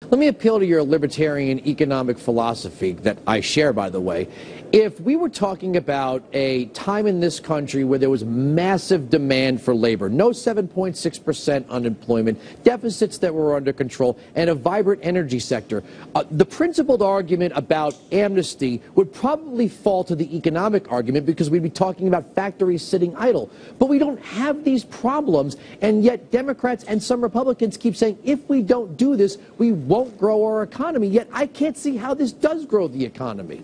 Let me appeal to your libertarian economic philosophy that I share, by the way. If we were talking about a time in this country where there was massive demand for labor, no 7.6% unemployment, deficits that were under control, and a vibrant energy sector, the principled argument about amnesty would probably fall to the economic argument because we'd be talking about factories sitting idle. But we don't have these problems, and yet Democrats and some Republicans keep saying if we don't do this, we won't grow our economy. Yet I can't see how this does grow the economy.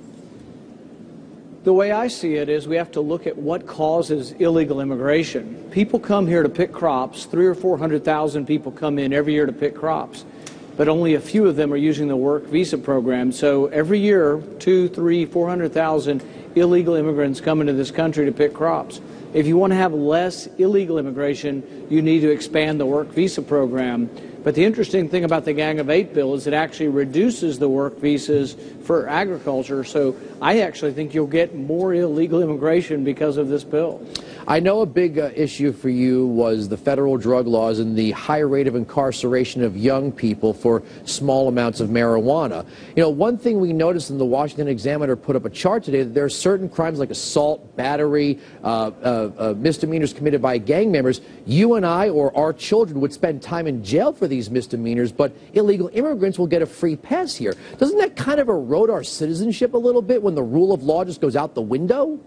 The way I see it is we have to look at what causes illegal immigration. People come here to pick crops. 300,000 or 400,000 people come in every year to pick crops, but only a few of them are using the work visa program. So every year, 200,000, 300,000, 400,000 illegal immigrants come into this country to pick crops. If you want to have less illegal immigration, you need to expand the work visa program. But the interesting thing about the Gang of Eight bill is it actually reduces the work visas for agriculture. So I actually think you'll get more illegal immigration because of this bill. I know a big issue for you was the federal drug laws and the high rate of incarceration of young people for small amounts of marijuana. You know, one thing we noticed in the Washington Examiner put up a chart today that there are certain crimes like assault, battery, misdemeanors committed by gang members. You and I or our children would spend time in jail for these misdemeanors, but illegal immigrants will get a free pass here. Doesn't that kind of erode our citizenship a little bit when the rule of law just goes out the window?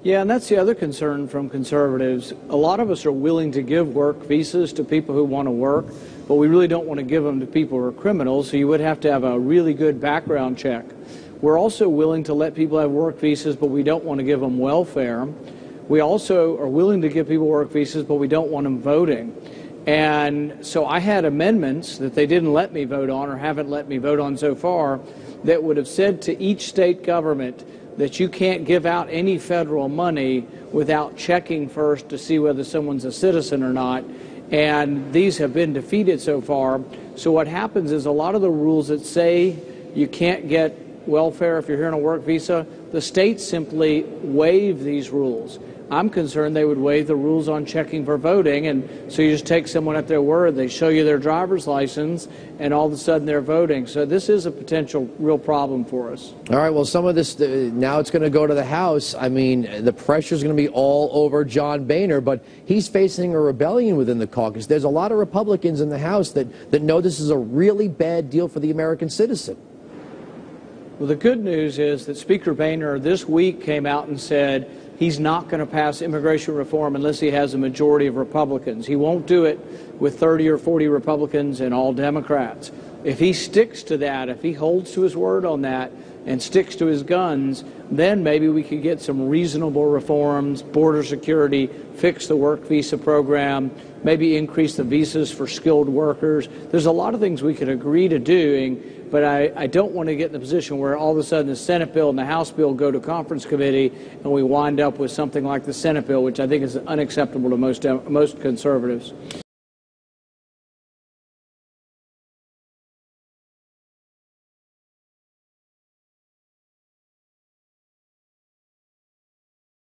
Yeah, and that's the other concern from conservatives. A lot of us are willing to give work visas to people who want to work, but we really don't want to give them to people who are criminals, so you would have to have a really good background check. We're also willing to let people have work visas, but we don't want to give them welfare. We also are willing to give people work visas, but we don't want them voting. And so I had amendments that they didn't let me vote on or haven't let me vote on so far that would have said to each state government that you can't give out any federal money without checking first to see whether someone's a citizen or not. And these have been defeated so far. So what happens is a lot of the rules that say you can't get welfare if you're here on a work visa, the states simply waive these rules. I'm concerned they would waive the rules on checking for voting, and so you just take someone at their word, they show you their driver's license, and all of a sudden they're voting. So this is a potential real problem for us. All right, well, some of this, now it's going to go to the House. I mean, the pressure is going to be all over John Boehner, but he's facing a rebellion within the caucus. There's a lot of Republicans in the House that know this is a really bad deal for the American citizen. Well, the good news is that Speaker Boehner this week came out and said he's not going to pass immigration reform unless he has a majority of Republicans. He won't do it with 30 or 40 Republicans and all Democrats. If he sticks to that, if he holds to his word on that and sticks to his guns, then maybe we could get some reasonable reforms, border security, fix the work visa program, maybe increase the visas for skilled workers. There's a lot of things we could agree to doing, but I don't want to get in the position where all of a sudden the Senate bill and the House bill go to conference committee and we wind up with something like the Senate bill, which I think is unacceptable to most conservatives.